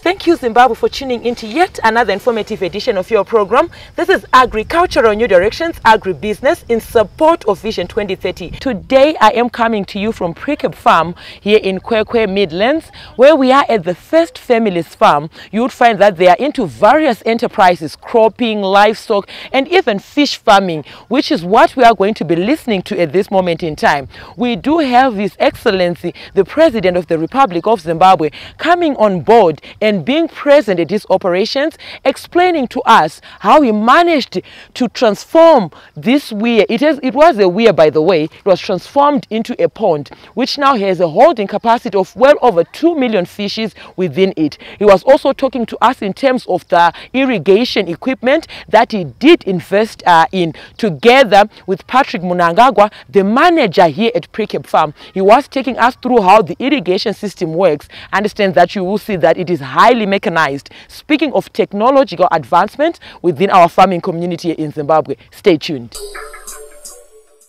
Thank you, Zimbabwe, for tuning into yet another informative edition of your program. This is Agricultural New Directions, Agribusiness, in support of Vision 2030. Today, I am coming to you from Pricabe Farm here in Kwekwe Midlands, where we are at the first family's farm. You would find that they are into various enterprises, cropping, livestock, and even fish farming, which is what we are going to be listening to at this moment in time. We do have His Excellency, the President of the Republic of Zimbabwe, coming on board and being present at these operations, explaining to us how he managed to transform this weir. It was a weir, by the way. It was transformed into a pond, which now has a holding capacity of well over 2 million fishes within it. He was also talking to us in terms of the irrigation equipment that he did invest in, together with Patrick Munangagwa, the manager here at Pricabe Farm. He was taking us through how the irrigation system works. Understand that you will see that it is highly mechanized. Speaking of technological advancement within our farming community in Zimbabwe, stay tuned.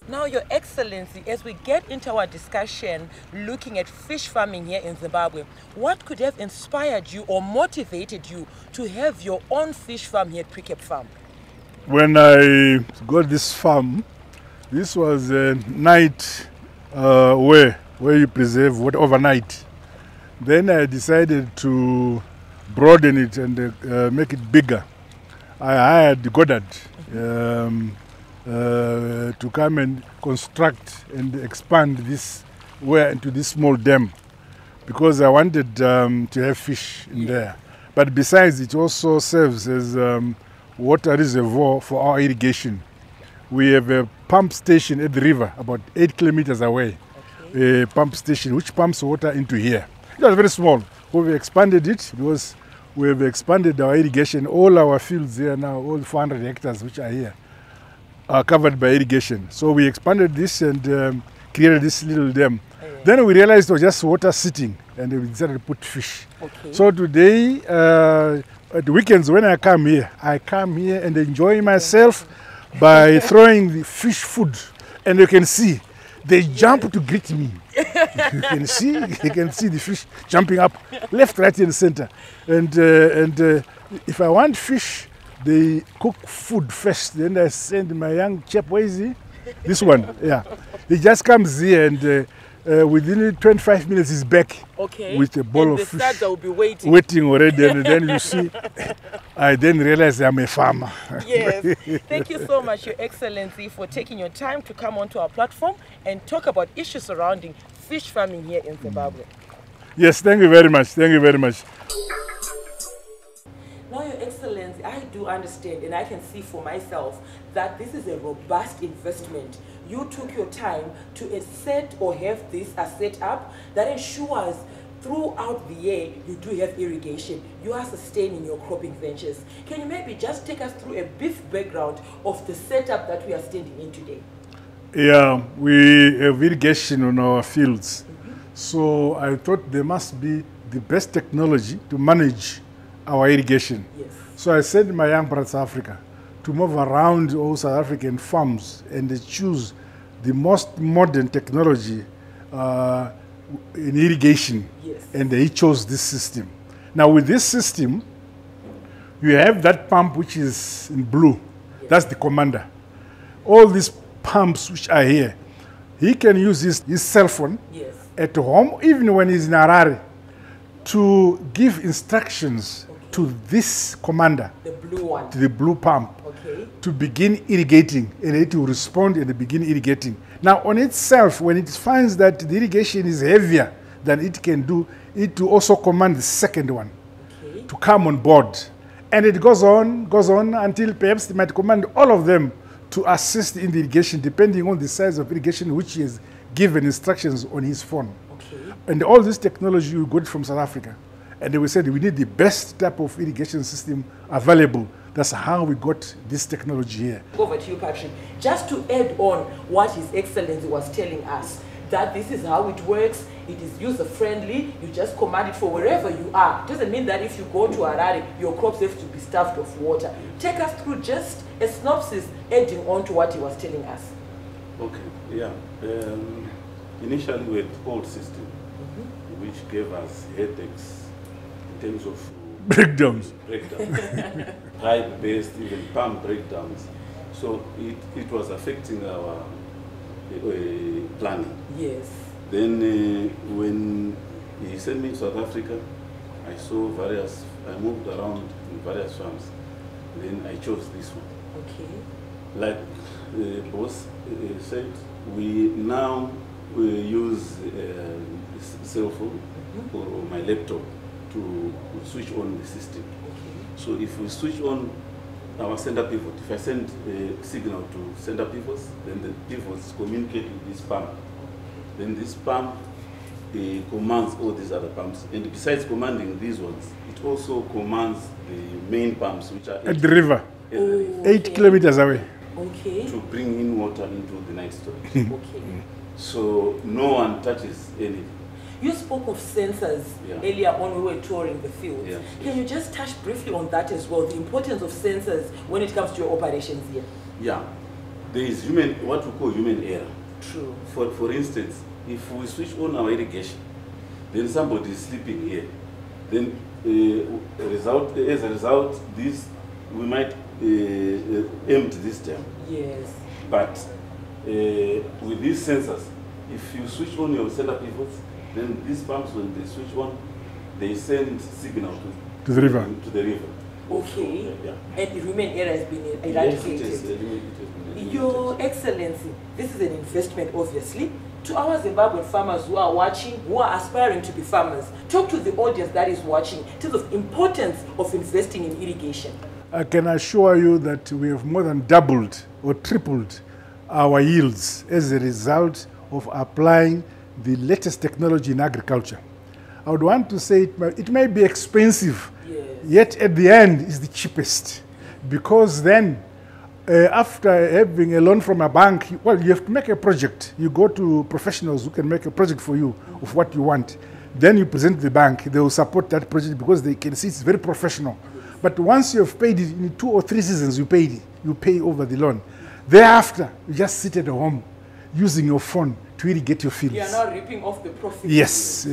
Now, Your Excellency, as we get into our discussion looking at fish farming here in Zimbabwe, what could have inspired you or motivated you to have your own fish farm here at Pricabe Farm? When I got this farm, this was a night where you preserve water overnight. Then I decided to broaden it and make it bigger. I hired Goddard to come and construct and expand this weir into this small dam, because I wanted to have fish in there. But besides, it also serves as water reservoir for our irrigation. We have a pump station at the river about 8 kilometers away, a pump station which pumps water into here. It was very small. We've expanded it because we have expanded our irrigation. All our fields here now, all 400 hectares which are here, are covered by irrigation. So we expanded this and created this little dam. Then we realized it was just water sitting, and we decided to put fish. So today, at the weekends when I come here and enjoy myself by throwing the fish food. And you can see, they jump to greet me. You can see the fish jumping up, left, right, and center. And if I want fish, they cook food first. Then I send my young chap, where is he? This one, yeah. He just comes here and within 25 minutes he's back with a bowl of fish. Will be waiting already. And then you see, I then realize I'm a farmer. Yes. Thank you so much, Your Excellency, for taking your time to come onto our platform and talk about issues surrounding fish farming here in Zimbabwe. Yes, thank you very much. Thank you very much. Now, Your Excellency, I do understand and I can see for myself that this is a robust investment. You took your time to set or have this set up that ensures throughout the year you do have irrigation. You are sustaining your cropping ventures. Can you maybe just take us through a brief background of the setup that we are standing in today? Yeah, we have irrigation on our fields. So I thought there must be the best technology to manage our irrigation. Yes. So I sent my young brother to Africa to move around all South African farms and choose the most modern technology in irrigation. Yes. And he chose this system. Now with this system, you have that pump which is in blue. Yes. That's the commander. All these pumps which are here, he can use his cell phone at home, even when he's in Harare, to give instructions to this commander, the blue one, to the blue pump, to begin irrigating, and it will respond and begin irrigating. Now on itself, when it finds that the irrigation is heavier than it can do, it will also command the second one to come on board. And it goes on until perhaps it might command all of them to assist in the irrigation, depending on the size of irrigation which he has given instructions on his phone. And all this technology we got from South Africa. And we said we need the best type of irrigation system available. That's how we got this technology here. Over to you, Patrick. Just to add on what His Excellency was telling us, that this is how it works. It is user-friendly. You just command it for wherever you are. It doesn't mean that if you go to Harare, your crops have to be stuffed of water. Take us through just a synopsis, adding on to what he was telling us. Okay, yeah. Initially, we had old system, which gave us headaches in terms of Breakdowns. Pipe-based, even pump breakdowns. So it was affecting our planning. Yes. Then when he sent me to South Africa, I moved around in various farms. Then I chose this one. Okay. Like the boss said, we now use cell phone or my laptop to switch on the system. Okay. So if we switch on our center pivot, if I send a signal to center pivots, then the pivots communicate with this pump. Then this pump commands all these other pumps. And besides commanding these ones, it also commands the main pumps, which are At the river. at the river, 8 kilometers away. Okay. to bring in water into the night storage. Okay. So no one touches anything. You spoke of sensors Yeah. earlier on when we were touring the field. Yeah. Can you just touch briefly on that as well, the importance of sensors when it comes to your operations here? Yeah, there is what we call human error. True. For instance, if we switch on our irrigation, then somebody is sleeping here, then as a result, we might empty this dam. Yes. But with these sensors, if you switch on your center pivots, then these pumps, when they switch on, they send signal To the river. To the river. Okay. Yeah. And the human error has been Yes, it eradicated. is eliminated. Your Excellency, this is an investment, obviously. To our Zimbabwean farmers who are watching, who are aspiring to be farmers, talk to the audience that is watching in terms of importance of investing in irrigation. I can assure you that we have more than doubled or tripled our yields as a result of applying the latest technology in agriculture. I would want to say it may be expensive, Yes. yet at the end is the cheapest, because then after having a loan from a bank, well, you have to make a project. You go to professionals who can make a project for you of what you want. Then you present to the bank. They will support that project because they can see it's very professional. But once you have paid it in 2 or 3 seasons, you pay over the loan. Thereafter, you just sit at home using your phone to irrigate your fields. You are now reaping off the profit. Yes.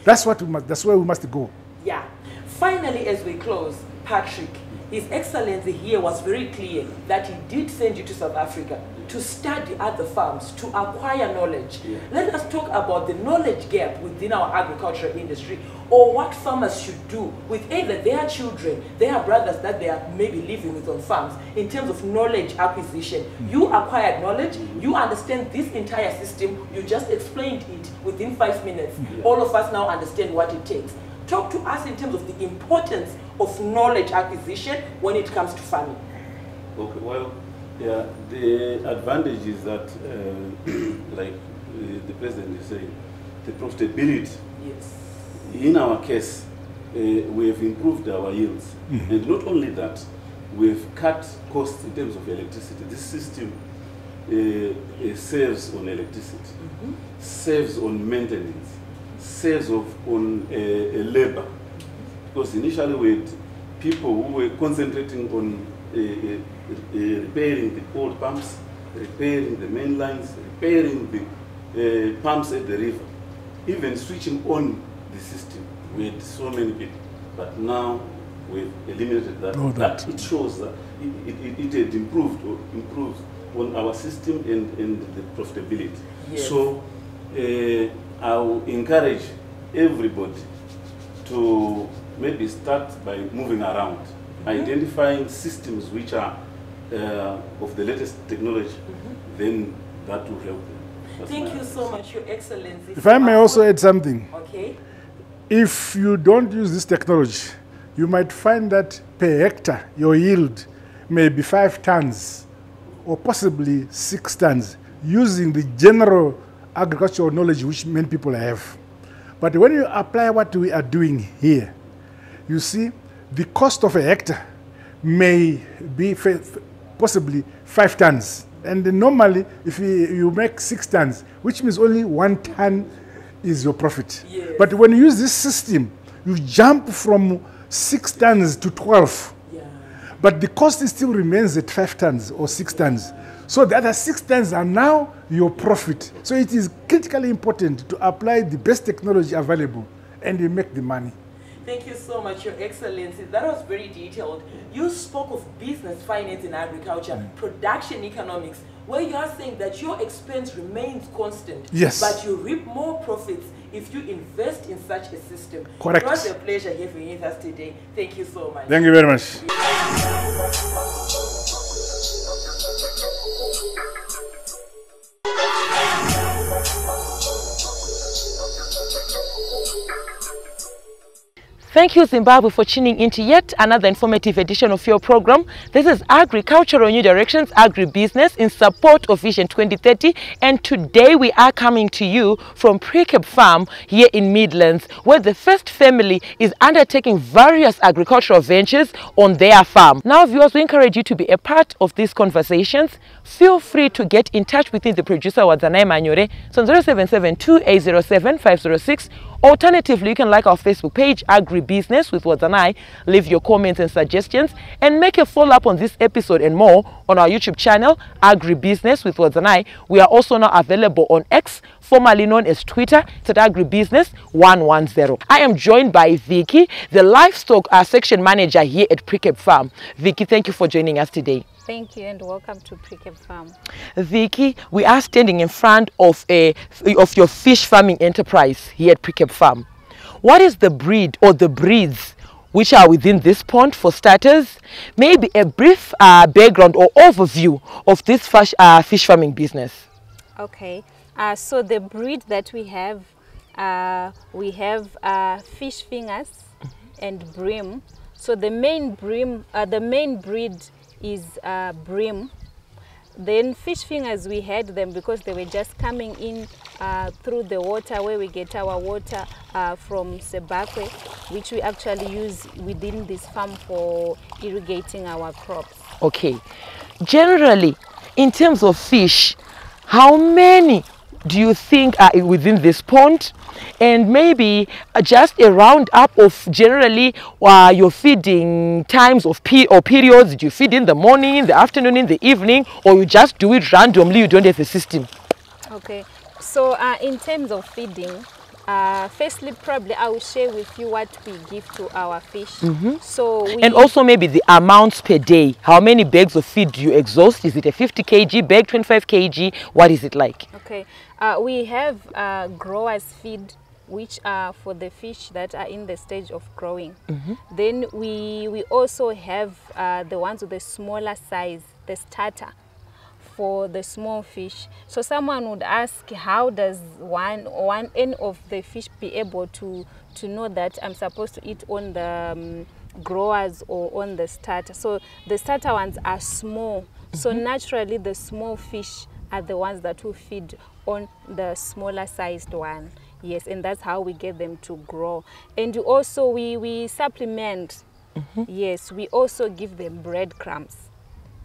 That's where we must go. Yeah. Finally, as we close, Patrick, His Excellency here was very clear that he did send you to South Africa to study other farms, to acquire knowledge. Yeah. Let us talk about the knowledge gap within our agricultural industry, or what farmers should do with either their children, their brothers that they are maybe living with on farms, in terms of knowledge acquisition. You acquired knowledge, you understand this entire system, you just explained it within 5 minutes. All of us now understand what it takes. Talk to us in terms of the importance of knowledge acquisition when it comes to farming. Okay, well, yeah, the advantage is that, like the president is saying, the profitability. Yes. In our case, we have improved our yields. And not only that, we've cut costs in terms of electricity. This system saves on electricity, saves on maintenance, saves on labor. Because initially we had people who were concentrating on repairing the old pumps, repairing the main lines, repairing the pumps at the river, even switching on the system. We had so many people, but now we've eliminated that. That it shows that it had improved on our system and the profitability. Yes. So I will encourage everybody to maybe start by moving around, identifying systems which are of the latest technology, then that will help them. That's Thank you so much, Your Excellency. If I may also add something. Okay. If you don't use this technology, you might find that per hectare, your yield may be 5 tons or possibly 6 tons using the general agricultural knowledge which many people have. But when you apply what we are doing here, you see the cost of a hectare may be possibly 5 tons. And normally, if you make 6 tons, which means only 1 ton is your profit. Yes. But when you use this system, you jump from 6 tons to 12. Yeah. But the cost still remains at 5 tons or 6 tons. So the other 6 tons are now your profit. So it is critically important to apply the best technology available and you make the money. Thank you so much, Your Excellency. That was very detailed. You spoke of business, finance in agriculture, production economics, where you are saying that your expense remains constant, yes, but you reap more profits if you invest in such a system. Correct. It was a pleasure having you with us today. Thank you so much. Thank you very much. Thank you, Zimbabwe, for tuning into yet another informative edition of your program. This is Agricultural New Directions, Agribusiness in support of Vision 2030. And today we are coming to you from Pricabe Farm here in Midlands, where the first family is undertaking various agricultural ventures on their farm. Now, viewers, we encourage you to be a part of these conversations. Feel free to get in touch with the producer, Wadzanai Manyore, so 0772-807-506. Alternatively, you can like our Facebook page, Agribusiness with Wadzanai, leave your comments and suggestions, and make a follow-up on this episode and more on our YouTube channel, Agribusiness with Wadzanai. We are also now available on X, formerly known as Twitter. It's at Agribusiness 110. I am joined by Vicky, the livestock section manager here at Pricabe Farm. Vicky, thank you for joining us today. Thank you and welcome to Pricabe Farm. Vicky, we are standing in front of your fish farming enterprise here at Pricabe Farm. What is the breed or the breeds which are within this pond for starters? Maybe a brief background or overview of this fish farming business. Okay, so the breed that we have fish fingers and bream. So the main breed is bream. Then fish fingers, we had them because they were just coming in through the water where we get our water from Zimbabwe, which we actually use within this farm for irrigating our crops. Okay, generally in terms of fish, how many do you think are within this pond? And maybe just a roundup of generally your feeding times or periods. Do you feed in the morning, in the afternoon, in the evening, or you just do it randomly, you don't have a system? Okay, so in terms of feeding, firstly probably I will share with you what we give to our fish. And also maybe the amounts per day. How many bags of feed do you exhaust? Is it a 50 kg bag, 25 kg? What is it like? Okay, we have growers feed, which are for the fish that are in the stage of growing. Then we also have the ones with the smaller size, the starter, for the small fish. So someone would ask, how does one end of the fish be able to know that I'm supposed to eat on the growers or on the starter? So the starter ones are small. So naturally the small fish are the ones that will feed on the smaller sized one. Yes, and that's how we get them to grow. And also we supplement. Yes, we also give them breadcrumbs.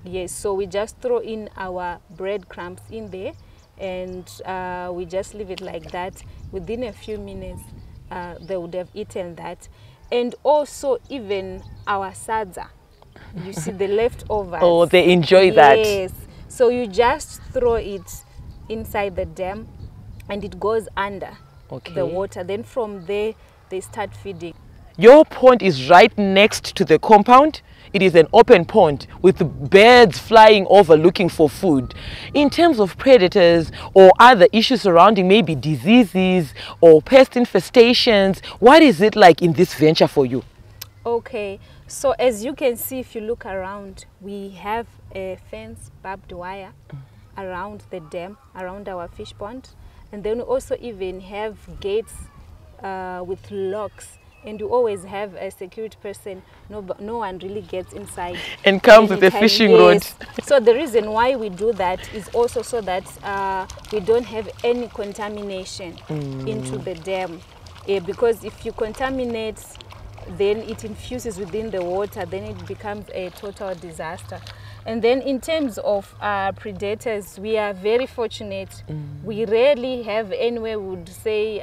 Yes, so we just throw in our breadcrumbs in there and we just leave it like that. Within a few minutes, they would have eaten that. And also even our sadza, you see the leftovers. Oh, they enjoy that. Yes, so you just throw it inside the dam and it goes under the water. Then from there, they start feeding. Your pond is right next to the compound. It is an open pond with birds flying over looking for food. In terms of predators or other issues surrounding maybe diseases or pest infestations, what is it like in this venture for you? Okay, so as you can see, if you look around, we have a fence, barbed wire around the dam, around our fish pond. And then we also even have gates with locks. And you always have a security person. No one really gets inside. And comes with a fishing rod. So the reason why we do that is also so that we don't have any contamination into the dam. Because if you contaminate, then it infuses within the water, then it becomes a total disaster. And then in terms of predators, we are very fortunate. We rarely have anywhere we would say,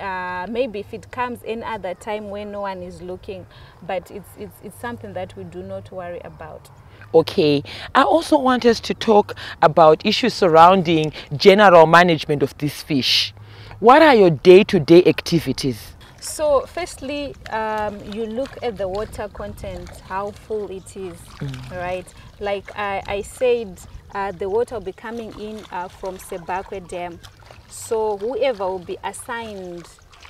maybe if it comes any other time when no one is looking, but it's something that we do not worry about. Okay, I also want us to talk about issues surrounding general management of this fish. What are your day-to-day activities? So firstly, you look at the water content, how full it is, right? Like I said, the water will be coming in from Zimbabwe Dam. So whoever will be assigned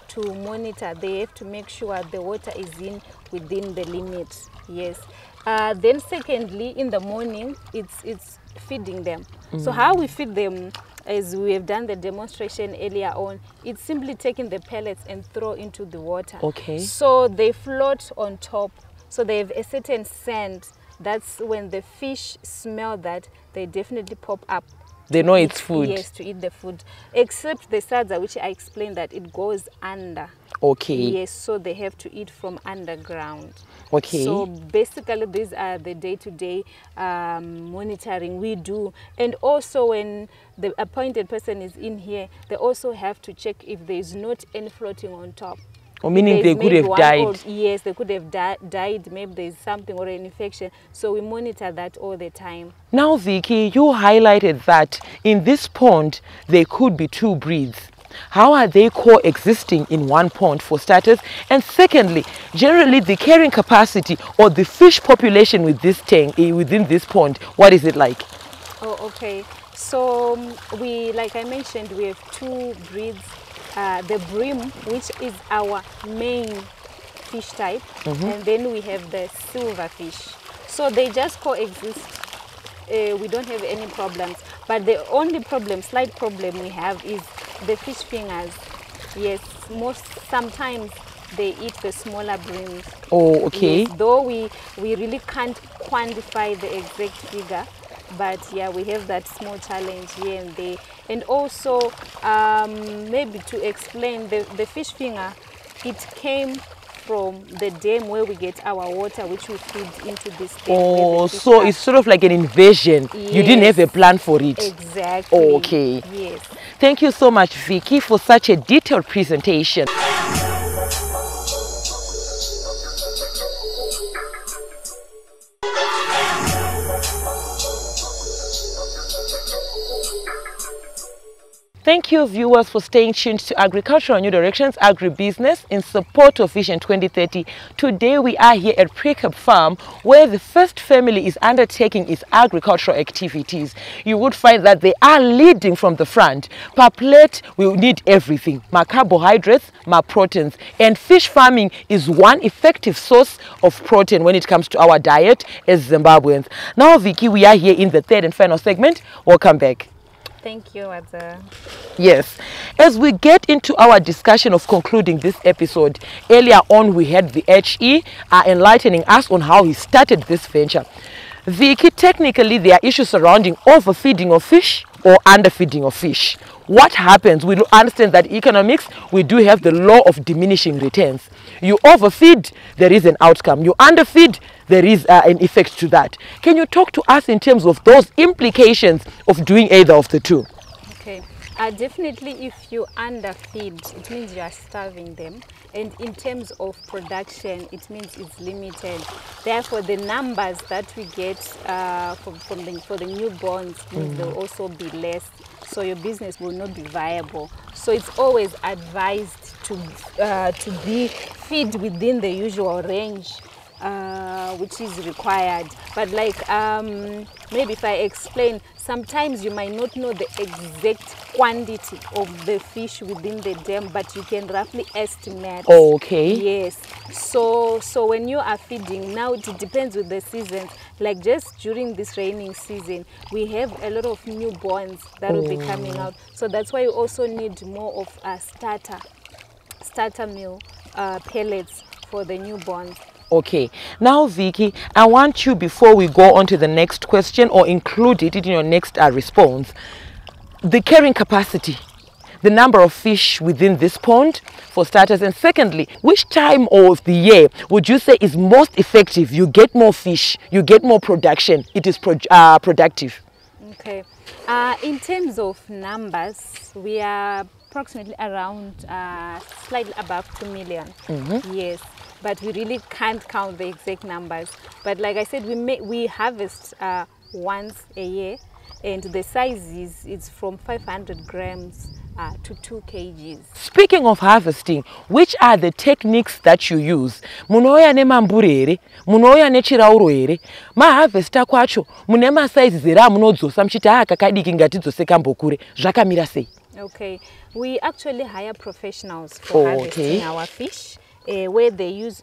to monitor, they have to make sure the water is in within the limit. Yes. Then secondly, in the morning, it's feeding them. So how we feed them, as we have done the demonstration earlier on, it's simply taking the pellets and throw into the water. Okay. So they float on top. So they have a certain scent. That's when the fish smell that, they definitely pop up. They know it's food. Yes, to eat the food. Except the sadza, which I explained that it goes under. Okay. Yes, so they have to eat from underground. Okay. So basically these are the day-to-day monitoring we do. And also when the appointed person is in here, they also have to check if there is not any floating on top. Or meaning they could have died. Yes, they could have died. Maybe there's something or an infection. So we monitor that all the time. Now, Vicky, you highlighted that in this pond, there could be two breeds. How are they coexisting in one pond, for starters? And secondly, generally the carrying capacity or the fish population with this tank, within this pond, what is it like? Oh, okay. So like I mentioned, we have two breeds. The bream, which is our main fish type, and then we have the silverfish. So they just coexist. We don't have any problems. But the only problem, slight problem we have is the fish fingers. Yes, sometimes they eat the smaller breams. Oh, okay. Yes, though we really can't quantify the exact figure, but yeah, we have that small challenge here and there. And also, maybe to explain, the fish finger, it came from the dam where we get our water, which we feed into this dam. Oh, so it's sort of like an invasion. Yes. You didn't have a plan for it. Exactly. Oh, okay. Yes. Thank you so much, Vicky, for such a detailed presentation. Thank you, viewers, for staying tuned to Agricultural New Directions Agribusiness in support of Vision 2030. Today we are here at Pricabe Farm, where the first family is undertaking its agricultural activities. You would find that they are leading from the front. Per plate, we need everything: my carbohydrates, my proteins. And fish farming is one effective source of protein when it comes to our diet as Zimbabweans. Now, Vicky, we are here in the third and final segment. Welcome back. Thank you, Adza. Yes, as we get into our discussion of concluding this episode, earlier on we had the HE enlightening us on how he started this venture. Vicky, technically there are issues surrounding overfeeding of fish or underfeeding of fish. What happens? We understand that economics, we do have the law of diminishing returns. You overfeed, there is an outcome. You underfeed, there is an effect to that. Can you talk to us in terms of those implications of doing either of the two? Okay. Definitely, if you underfeed, it means you are starving them. And in terms of production, it means it's limited. Therefore, the numbers that we get for the newborns means they'll also be less. So your business will not be viable. So it's always advised to be feed within the usual range, which is required. But like maybe if I explain, sometimes you might not know the exact quantity of the fish within the dam, but you can roughly estimate. Okay. Yes. So when you are feeding, now it depends with the seasons. Like just during this raining season, we have a lot of newborns that will be coming out. So that's why you also need more of a starter meal pellets for the newborns. Okay, now Vicky, I want you, before we go on to the next question or include it in your next response, the carrying capacity, the number of fish within this pond, for starters, and secondly, which time of the year would you say is most effective? You get more fish, you get more production, it is productive. Okay, in terms of numbers, we are approximately around slightly above 2 million. Yes. but we really can't count the exact numbers. But like I said, we harvest once a year, and the size is from 500 grams to 2 kgs. Speaking of harvesting, which are the techniques that you use? Munoya ne mamburere, munoya ne chirauro ere, ma harvesta kwacho, mune ma sizes era munodzosa mchita aka kadiki ngatidzose kambokure, zvakamira sei? Okay, we actually hire professionals for harvesting our fish, where they use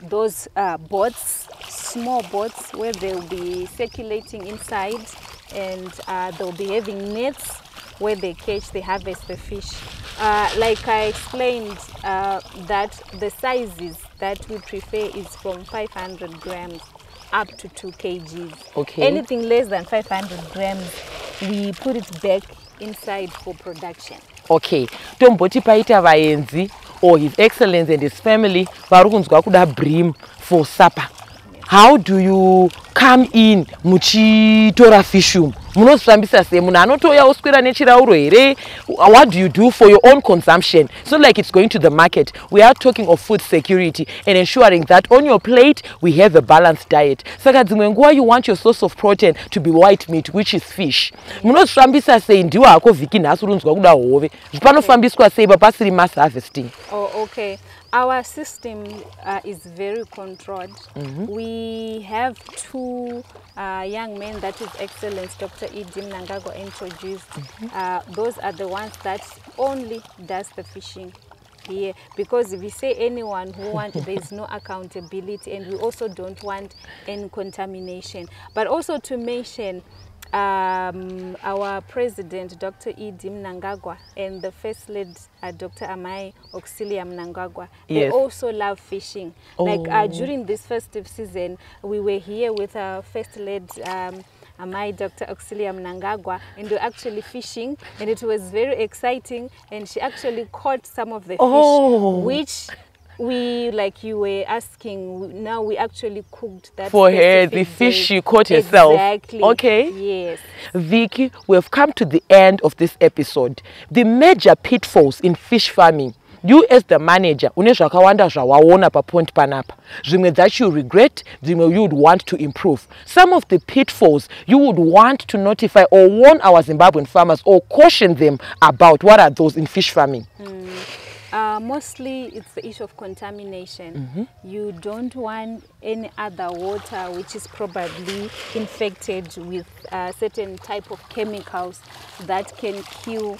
those boats, small boats, where they'll be circulating inside, and they'll be having nets where they harvest the fish. Like I explained, that the sizes that we prefer is from 500 grams up to 2 kgs. Okay. Anything less than 500 grams, we put it back inside for production. Okay. Tomboti paita vaenzi or His Excellency and his family varukunzwa kuda brim for supper. How do you come in muchitora fishum? Munosambisa se muna anotoya oskwera nechirauro ere? What do you do for your own consumption? So like it's going to the market. We are talking of food security and ensuring that on your plate we have a balanced diet. Saka dzimwe nguva you want your source of protein to be white meat, which is fish. Munosambisa se ndiwa ako viki nasurunzwa kuda hove. Panofambiswa se pasiri mass harvesting. Oh, okay. Our system is very controlled. We have 2 young men that His Excellency Dr. Idi Mnangagwa introduced. Those are the ones that only does the fishing here, because if we say anyone who wants, there is no accountability, and we also don't want any contamination. But also to mention, our president, Dr. Idi Mnangagwa, and the first lady, Dr. Amai Auxilia Mnangagwa, they also love fishing. Like during this festive season, we were here with our first lady, Amai Dr. Auxilia Mnangagwa, and we were actually fishing, and it was very exciting, and she actually caught some of the fish, which we, like you were asking, now we actually cooked that for her, the fish she caught herself. Exactly. Okay. Yes. Vicky, we have come to the end of this episode. The major pitfalls in fish farming. You as the manager, une zvakawanda zvawaona papoint panapa. Zvimwe that you regret, zvimwe you would want to improve. Some of the pitfalls you would want to notify or warn our Zimbabwean farmers or caution them about. What are those in fish farming? Mostly it's the issue of contamination. You don't want any other water which is probably infected with certain type of chemicals that can kill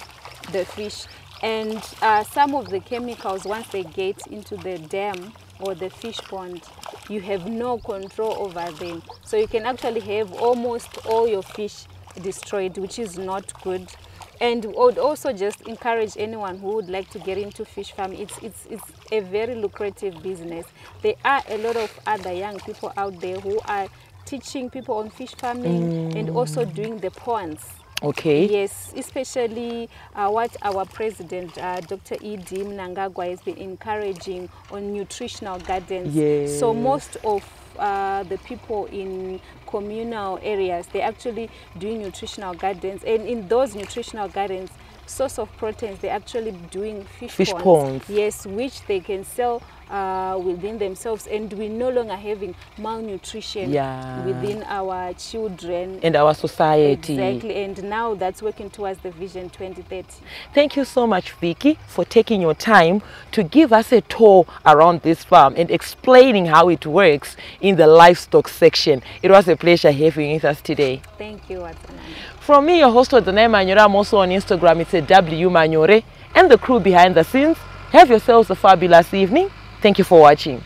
the fish. And some of the chemicals, once they get into the dam or the fish pond, you have no control over them. So you can actually have almost all your fish destroyed, which is not good. And we would also just encourage anyone who would like to get into fish farming. It's a very lucrative business. There are a lot of other young people out there who are teaching people on fish farming and also doing the ponds. Okay. Yes, especially what our president, Dr. Idi Mnangagwa, has been encouraging on nutritional gardens. Yes. So most of the people in communal areas, they're actually doing nutritional gardens, and in those nutritional gardens, source of proteins, they're actually doing fish ponds. Yes, which they can sell within themselves, and we're no longer having malnutrition within our children and our society. Exactly, and now that's working towards the Vision 2030. Thank you so much, Vicky, for taking your time to give us a tour around this farm and explaining how it works in the livestock section. It was a pleasure having you with us today. Thank you, Watson. From me, your host, Wadanae Manyore. I'm also on Instagram. It's a W Manyore, and the crew behind the scenes. Have yourselves a fabulous evening. Thank you for watching.